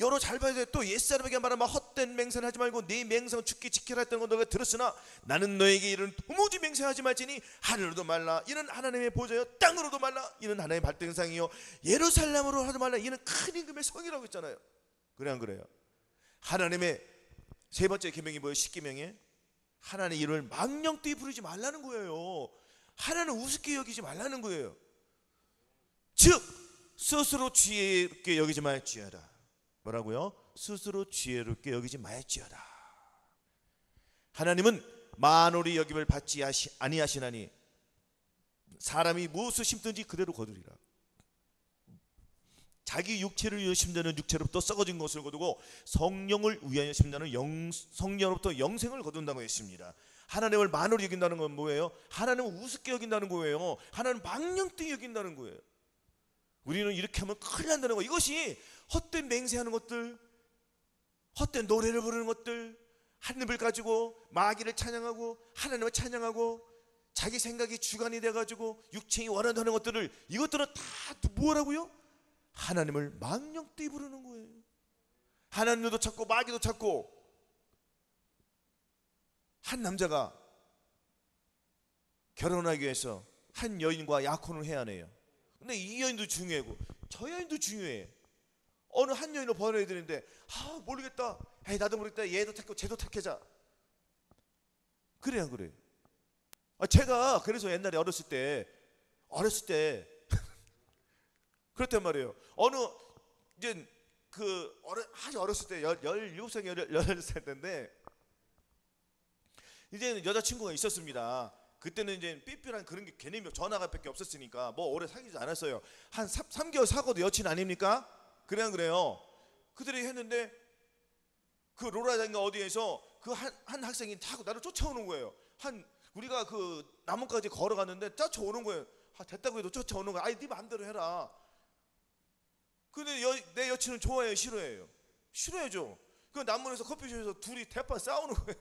여러 잘 봐야 돼. 또 옛사람에게 말하면 헛된 맹세는 하지 말고 네 맹세는 죽기 지키라 했던 거 너가 들었으나 나는 너에게 이런 도무지 맹세하지 말지니 하늘로도 말라 이는 하나님의 보좌여 땅으로도 말라 이는 하나님의 발등상이요 예루살렘으로 하지 말라 이는 큰 임금의 성이라고 했잖아요. 그래 안 그래요? 하나님의 세 번째 계명이 뭐예요? 십계명에 하나님의 이름을 망령되이 부르지 말라는 거예요. 하나님을 우습게 여기지 말라는 거예요. 즉 스스로 지혜롭게 여기지 말지어다. 뭐라고요? 스스로 지혜롭게 여기지 말지어다. 하나님은 만홀이 여김을 받지 아니하시나니 사람이 무엇을 심든지 그대로 거두리라. 자기 육체를 위하여 심자는 육체로부터 썩어진 것을 거두고 성령을 위하여 심자는 성령으로부터 영생을 거둔다고 했습니다. 하나님을 만홀히 여긴다는 건 뭐예요? 하나님을 우습게 여긴다는 거예요. 하나님을 망령되이 여긴다는 거예요. 우리는 이렇게 하면 큰일 난다는 거. 이것이 헛된 맹세하는 것들, 헛된 노래를 부르는 것들, 하늘을 가지고 마귀를 찬양하고 하나님을 찬양하고 자기 생각이 주관이 돼가지고 육체이 원한다는 것들을, 이것들은 다 뭐라고요? 하나님을 망령되이 부르는 거예요. 하나님도 찾고 마귀도 찾고. 한 남자가 결혼하기 위해서 한 여인과 약혼을 해야 하네요. 근데 이 여인도 중요하고 저 여인도 중요해. 어느 한 여인을 번호해야 되는데 모르겠다. 에이, 나도 모르겠다. 얘도 택하고 쟤도 택하자. 그래 안 그래? 제가 그래서 옛날에 어렸을 때 그렇단 말이에요. 어느 이제 아주 어렸을 때 17살 18살 때인데 이제 여자친구가 있었습니다. 그때는 이제 삐삐란 그런 게 개념이 전화가 밖에 없었으니까 뭐 오래 사귀지 않았어요. 한 3개월 사고도 여친 아닙니까? 그래 안 그래요? 그들이 했는데 그 롤라장가 어디에서 그 한 학생이 타고 나를 쫓아오는 거예요. 우리가 그 나무까지 걸어갔는데 쫓아오는 거예요. 됐다고 해도 쫓아오는 거예요. 네 마음대로 해라. 근데 내 여친은 좋아해요, 싫어해요? 싫어해죠. 그 남문에서 커피숍에서 둘이 대판 싸우는 거예요.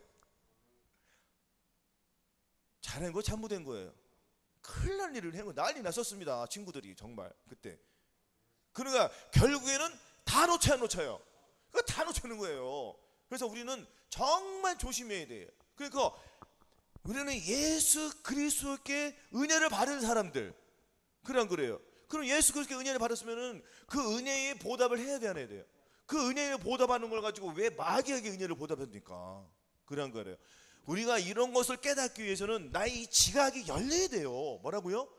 잘한 거 잘못된 거예요. 큰일 날 일을 한 거, 난리 났었습니다. 친구들이 정말 그때. 그러니까 결국에는 다 놓쳐요. 다 놓치는 거예요. 그래서 우리는 정말 조심해야 돼요. 그러니까 우리는 예수 그리스도께 은혜를 받은 사람들, 그래 안 그래요? 그럼 예수 그리스도께 은혜를 받았으면은 그 은혜의 보답을 해야 돼요. 그 은혜를 보답하는 걸 가지고 왜 마귀에게 은혜를 보답합니까? 그래 안 그래요? 우리가 이런 것을 깨닫기 위해서는 나의 지각이 열려야 돼요. 뭐라고요?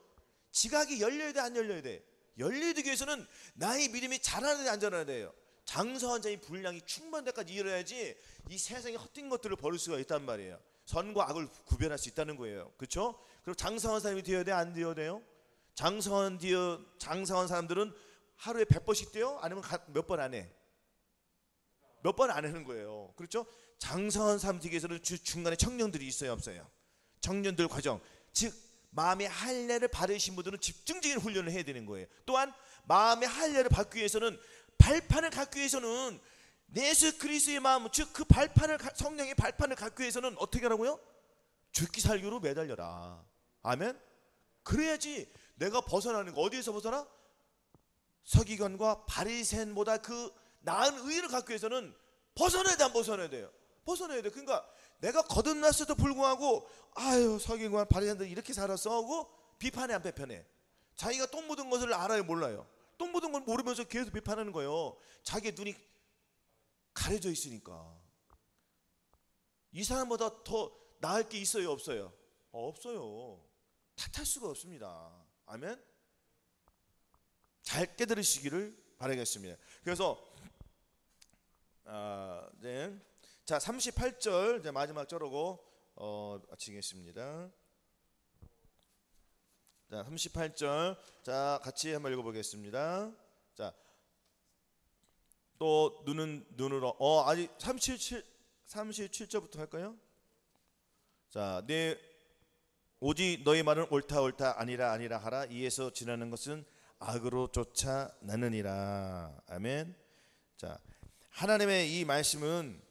지각이 열려야 돼, 안 열려야 돼? 열려야 되기 위해서는 나의 믿음이 자라야 돼, 안 자라야 돼요? 장성한 자의 분량이 충만할 때까지 일어나야지 이 세상에 헛된 것들을 버릴 수가 있단 말이에요. 선과 악을 구별할 수 있다는 거예요. 그렇죠? 그리고 장성한 사람이 되어야 돼, 안 되어야 돼요? 장성한 사람들은 하루에 100번씩 돼요? 아니면 몇 번 안 해? 몇 번 안 하는 거예요. 그렇죠? 장성한 사람 되기 위해서는 중간에 청년들이 있어요, 없어요? 청년들 과정, 즉 마음의 할례를 받으신 분들은 집중적인 훈련을 해야 되는 거예요. 또한 마음의 할례를 받기 위해서는, 발판을 갖기 위해서는 예수 그리스도의 마음, 즉 그 발판을, 성령의 발판을 갖기 위해서는 어떻게 하라고요? 죽기 살기로 매달려라. 아멘. 그래야지 내가 벗어나는 거. 어디에서 벗어나? 서기관과 바리새인보다 그 나은 의를 갖기 위해서는 벗어나야 돼, 안 벗어나야 돼요? 벗어나야 돼. 그러니까 내가 거듭났어도 불구하고 서기관 바리새인들 이렇게 살았어 하고 비판해, 안 비판해? 자기가 똥 묻은 것을 알아요, 몰라요? 똥 묻은 걸 모르면서 계속 비판하는 거예요. 자기 눈이 가려져 있으니까. 이 사람보다 더 나을 게 있어요, 없어요? 없어요. 탓할 수가 없습니다. 아멘. 잘 깨달으시기를 바라겠습니다. 그래서 자 38절 이제 마지막 절하고 마치겠습니다. 자 38절, 자 같이 한번 읽어보겠습니다. 자 또 눈으로 아직 37절부터 할까요? 자, 오직 너희 말은 옳다 아니라 하라. 이에서 지나는 것은 악으로 쫓아나느니라. 아멘. 자, 하나님의 이 말씀은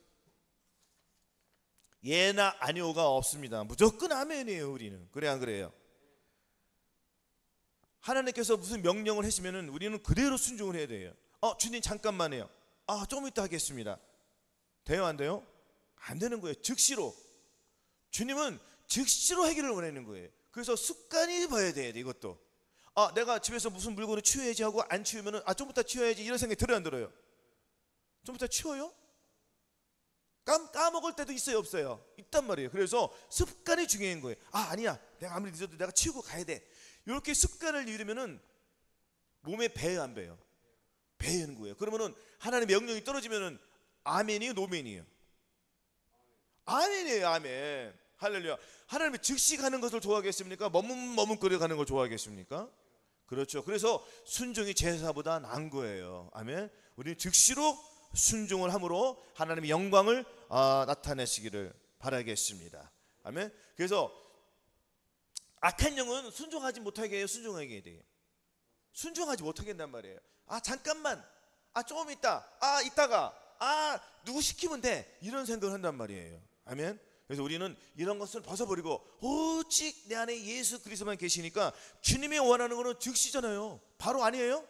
예나 아니오가 없습니다. 무조건 아멘이에요. 우리는 그래 안 그래요? 하나님께서 무슨 명령을 하시면은 우리는 그대로 순종을 해야 돼요. 주님 잠깐만요. 좀 이따 하겠습니다. 돼요, 안 돼요? 안 되는 거예요. 즉시로. 주님은 즉시로 해결을 원하는 거예요. 그래서 습관이 봐야 돼요. 이것도. 내가 집에서 무슨 물건을 치워야지 하고 안 치우면은 좀 이따 치워야지 이런 생각이 들어요, 안 들어요? 좀 이따 치워요? 까먹을 때도 있어요, 없어요? 있단 말이에요. 그래서 습관이 중요한 거예요. 아니야, 내가 아무리 늦어도 내가 치우고 가야 돼. 이렇게 습관을 잃으면은 몸에 배요, 안 배요? 배는 거예요. 그러면은 하나님의 명령이 떨어지면은 아멘이에요, 노멘이에요? 아멘이에요, 아멘. 할렐루야. 하나님이 즉시 가는 것을 좋아하겠습니까? 머뭇머뭇거려 가는 걸 좋아하겠습니까? 그렇죠. 그래서 순종이 제사보다 나은 거예요. 아멘. 우리는 즉시로 순종을 함으로 하나님의 영광을 나타내시기를 바라겠습니다. 아멘. 그래서 악한 영은 순종하지 못하게 해요, 순종하게 돼요? 순종하지 못하게 한단 말이에요. 잠깐만, 조금 있다, 이따가, 누구 시키면 돼, 이런 생각을 한단 말이에요. 아멘. 그래서 우리는 이런 것을 벗어버리고 오직 내 안에 예수 그리스도만 계시니까 주님이 원하는 것은 즉시잖아요. 바로 아니에요?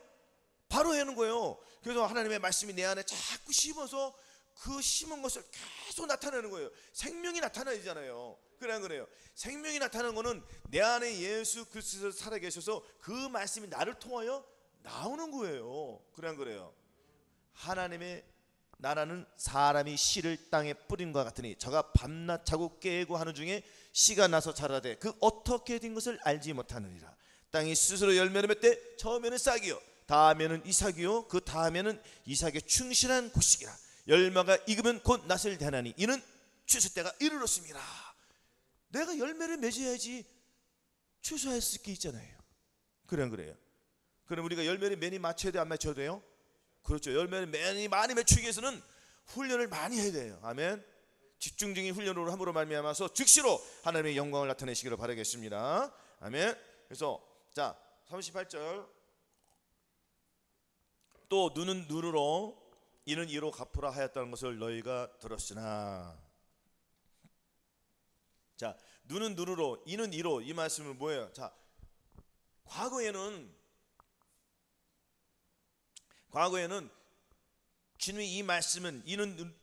바로 하는 거예요. 그래서 하나님의 말씀이 내 안에 자꾸 심어서 그 심은 것을 계속 나타내는 거예요. 생명이 나타나잖아요. 그래 안 그래요? 생명이 나타나는 거는 내 안에 예수 그리스도 살아계셔서 그 말씀이 나를 통하여 나오는 거예요. 그래 안 그래요? 하나님의 나라는 사람이 씨를 땅에 뿌림과 같으니 저가 밤낮 자고 깨고 하는 중에 씨가 나서 자라되 그 어떻게 된 것을 알지 못하느니라. 땅이 스스로 열매를 맺되 처음에는 싹이요 다음에는 이삭이요 그 다음에는 이삭의 충실한 곡식이라. 열매가 익으면 곧 낫을 대나니 이는 추수 때가 이르렀습니다. 내가 열매를 맺어야지 추수할 수 있잖아요. 그래 안 그래요? 그럼 우리가 열매를 많이 맞춰야 돼, 안 맞춰야 돼요? 그렇죠. 열매를 많이 맺추기 위해서는 훈련을 많이 해야 돼요. 아멘. 집중적인 훈련으로 함으로 말미암아서 즉시로 하나님의 영광을 나타내시기를 바라겠습니다. 아멘. 그래서 자 38절 또 눈은 눈으로 이는 이로 갚으라 하였다는 것을 너희가 들었으나. 자, 눈은 눈으로 이는 이로, 이 말씀은 뭐예요? 자, 과거에는 주님이 이 말씀은 이는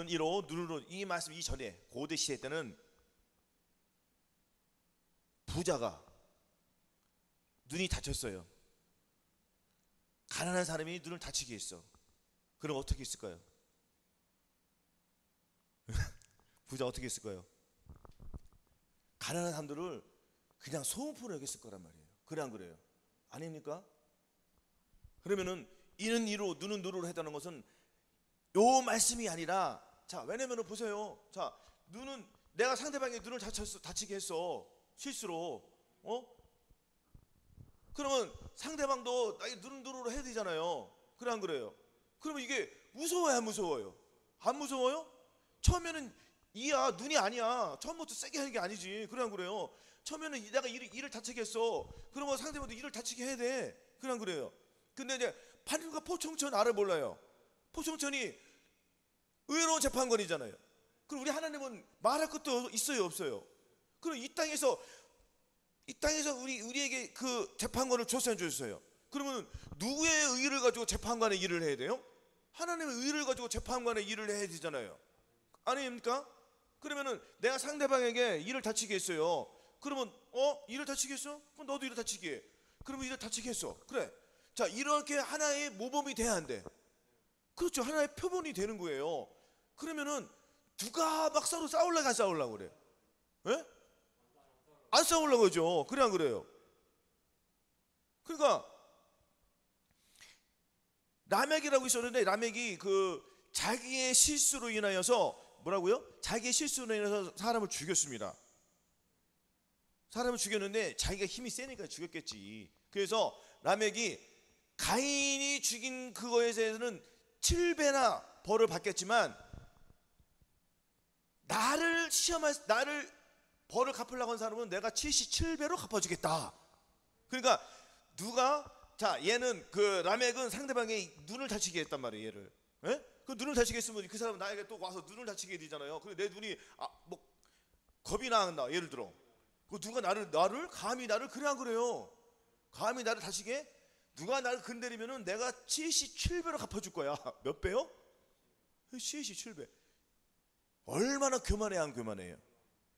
이로 눈으로, 이 말씀 이전에 고대 시대 때는 부자가 눈이 다쳤어요. 가난한 사람이 눈을 다치게 했어. 그럼 어떻게 했을까요? 부자 어떻게 했을까요? 가난한 사람들을 그냥 소음포로 여겼을 거란 말이에요. 그래 안 그래요? 아닙니까? 그러면은 이는 이로 눈은 눈으로 했다는 것은 요 말씀이 아니라, 자, 왜냐면 보세요. 자, 눈은 내가 상대방의 눈을 다치게 했어, 실수로. 그러면 상대방도 나의 눈은 눈으로 해야 되잖아요. 그래 안 그래요? 그러면 이게 무서워요, 안 무서워요? 안 무서워요? 처음에는 이야 눈이 아니야, 처음부터 세게 하는 게 아니지. 그래 안 그래요? 처음에는 내가 이를 다치게 했어. 그러면 상대방도 이를 다치게 해야 돼. 그래 안 그래요? 근데 이제 판결과 포청천 알아 몰라요? 포청천이 의로운 재판관이잖아요. 그럼 우리 하나님은 말할 것도 있어요, 없어요? 그럼 이 땅에서 우리에게 그 재판관을 조사해 주셨어요. 그러면 누구의 의를 가지고 재판관의 일을 해야 돼요? 하나님의 의를 가지고 재판관의 일을 해야 되잖아요. 아닙니까? 그러면은 내가 상대방에게 일을 다치게 했어요. 그러면 일을 다치게 했어? 그럼 너도 일을 다치게 해. 그러면 일을 다치게 했어. 그래. 자, 이렇게 하나의 모범이 돼야 안 돼? 그렇죠. 하나의 표본이 되는 거예요. 그러면은 누가 막 서로 싸우려고 그래? 예? 안 싸우려고 그러죠. 그래 안 그래요? 그러니까 라멕이라고 있었는데, 라멕이 그 자기의 실수로 인하여서 뭐라고요? 자기의 실수로 인해서 사람을 죽였습니다. 사람을 죽였는데 자기가 힘이 세니까 죽였겠지. 그래서 라멕이 가인이 죽인 그거에 대해서는 7배나 벌을 받겠지만 나를 벌을 갚으려고 한 사람은 내가 77배로 갚아주겠다. 그러니까 얘는 그 라멕은 상대방의 눈을 다치게 했단 말이에요. 얘를. 예? 그 눈을 다치게 했으면 그 사람은 나에게 또 와서 눈을 다치게 되잖아요. 그래 내 눈이 겁이 나간다. 예를 들어. 그 누가 감히 나를 그래 안 그래요? 감히 나를 다치게? 누가 나를 건드리면은 내가 77배로 갚아줄 거야. 몇 배요? 77배. 얼마나 교만해야 안 교만해요?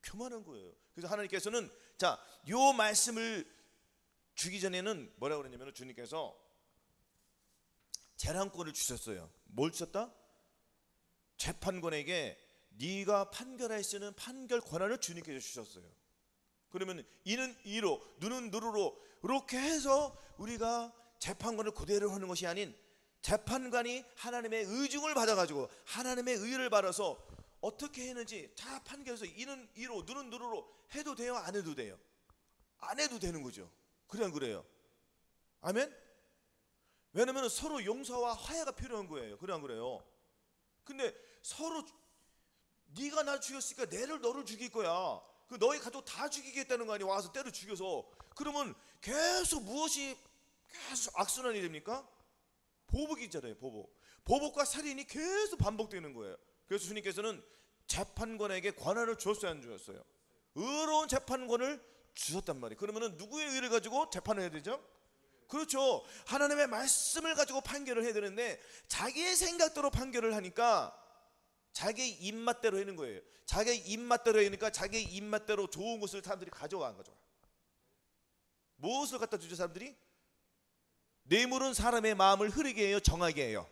교만한 거예요. 그래서 하나님께서는 요 말씀을 주기 전에는 뭐라고 그랬냐면 주님께서 재량권을 주셨어요. 뭘 주셨다? 재판관에게 네가 판결할 수 있는 판결 권한을 주님께서 주셨어요. 그러면 이는 이로 눈은 눈으로 이렇게 해서 우리가 재판관을 그대로 하는 것이 아닌, 재판관이 하나님의 의중을 받아가지고 하나님의 의를 받아서 어떻게 했는지 다 판결해서 이는 이로 눈은 눈으로 해도 돼요, 안 해도 돼요? 안 해도 되는 거죠. 그래 안 그래요? 아멘? 왜냐면 서로 용서와 화해가 필요한 거예요. 그래 안 그래요? 근데 서로 네가 날 죽였으니까 너를 죽일 거야. 그 너희 가족 다 죽이겠다는 거 아니야? 와서 때려 죽여서. 그러면 계속 무엇이 계속 악순환이 됩니까? 보복이 있잖아요. 보복과 살인이 계속 반복되는 거예요. 그래서 주님께서는 재판관에게 권한을 주었어요, 안 주었어요? 의로운 재판관을 주셨단 말이에요. 그러면은 누구의 의를 가지고 재판을 해야 되죠? 그렇죠. 하나님의 말씀을 가지고 판결을 해야 되는데 자기의 생각대로 판결을 하니까 자기 입맛대로 하는 거예요. 자기 입맛대로 하니까 자기 입맛대로 좋은 것을 사람들이 가져가 안 가져가. 무엇을 갖다 주죠 사람들이? 뇌물은 사람의 마음을 흐리게 해요, 정하게 해요?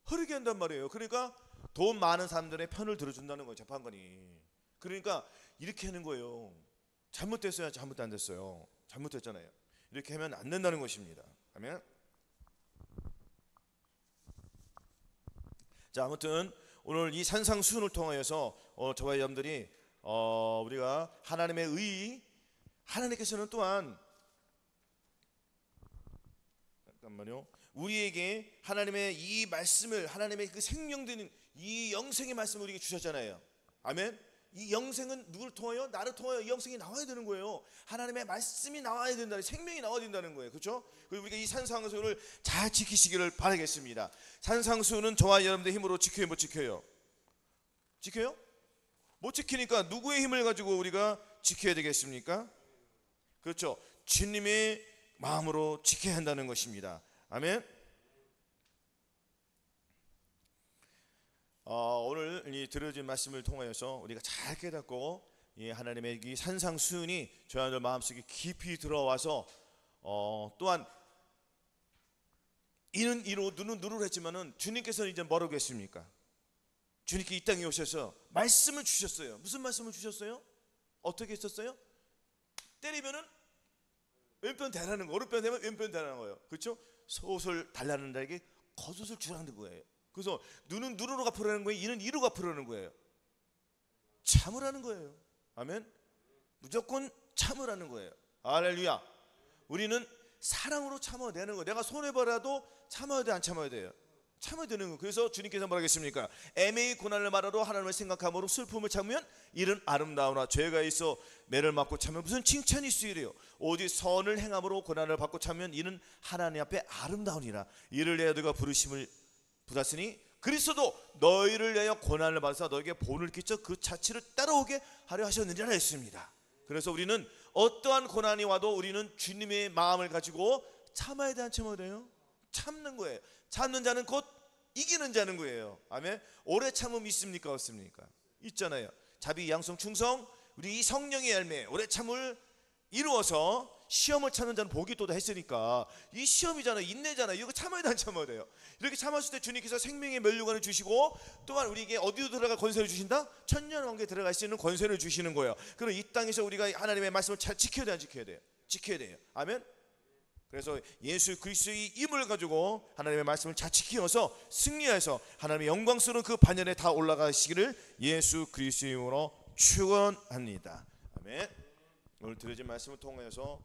흐리게 한단 말이에요. 그러니까 돈 많은 사람들의 편을 들어준다는 거예요, 재판관이. 그러니까 이렇게 하는 거예요. 잘못됐어요, 잘못 안 됐어요? 잘못됐잖아요. 이렇게 하면 안 된다는 것입니다. 아멘. 자, 아무튼 오늘 이 산상수훈을 통하여서 저와 여러분들이 우리가 하나님의 의, 하나님께서는 또한 잠깐만요. 우리에게 하나님의 이 말씀을, 하나님의 그 생명되는 이 영생의 말씀을 우리에게 주셨잖아요. 아멘. 이 영생은 누구를 통하여? 나를 통하여 이 영생이 나와야 되는 거예요. 하나님의 말씀이 나와야 된다는, 생명이 나와야 된다는 거예요. 그렇죠? 그리고 우리가 이 산상수훈을 잘 지키시기를 바라겠습니다. 산상수훈은 저와 여러분들의 힘으로 지켜요, 못 지켜요? 지켜요? 못 지키니까 누구의 힘을 가지고 우리가 지켜야 되겠습니까? 그렇죠. 주님의 마음으로 지켜야 한다는 것입니다. 아멘. 오늘 이 들어진 말씀을 통하여서 우리가 잘 깨닫고 이 하나님의 이 산상수훈이 저희들 마음속에 깊이 들어와서 또한 이는 이로 눈은 누를 했지만은 주님께서는 이제 뭐라고 했습니까? 주님께 이 땅에 오셔서 말씀을 주셨어요. 무슨 말씀을 주셨어요? 어떻게 했었어요? 때리면은 왼편 대라는 거, 오른편 되면 왼편 대라는 거예요. 그렇죠? 소설 달라는 자에게 겉옷을 주라는 거예요. 그래서 눈은 눈으로 갚으라는 거예요. 이는 이로 갚으라는 거예요. 참으라는 거예요. 아멘. 무조건 참으라는 거예요. 할렐루야. 우리는 사랑으로 참아야 되는 거예요. 내가 손해보라도 참아야 돼, 안 참아야 돼요? 참아야 되는 거예요. 그래서 주님께서 뭐라 하겠습니까? 애매히 고난을 말하러 하나님을 생각함으로 슬픔을 참으면 이는 아름다우나 죄가 있어 매를 맞고 참으면 무슨 칭찬이 있으리요. 오직 선을 행함으로 고난을 받고 참으면 이는 하나님 앞에 아름다우니라. 이를 내어 너희가 부르심을 받았으니 그리스도도 너희를 내어 고난을 받아서 너에게 본을 끼쳐 그 자취를 따라오게 하려 하셨느니라 했습니다. 그래서 우리는 어떠한 고난이 와도 우리는 주님의 마음을 가지고 참아야 돼, 안 참아야 돼요? 참는 거예요. 참는 자는 곧 이기는 자는 거예요. 아멘. 오래 참음 있습니까, 없습니까? 있잖아요. 자비, 양성, 충성, 우리 이 성령의 열매, 오래 참을 이루어서 시험을 참는 자는 복이 있도다 했으니까 이 시험이잖아요, 인내잖아요. 이거 참아야 돼, 안 참아야 돼요? 이렇게 참았을 때 주님께서 생명의 면류관을 주시고 또한 우리에게 어디로 들어갈 권세를 주신다? 천년 왕국에 들어갈 수 있는 권세를 주시는 거예요. 그럼 이 땅에서 우리가 하나님의 말씀을 잘 지켜야 돼, 안 지켜야 돼요? 지켜야 돼요. 아멘. 그래서 예수 그리스도의 힘을 가지고 하나님의 말씀을 잘 지키어서 승리해서 하나님의 영광스러운 그 반열에 다 올라가시기를 예수 그리스도의 이름으로 축원합니다. 아멘. 오늘 들으신 말씀을 통해서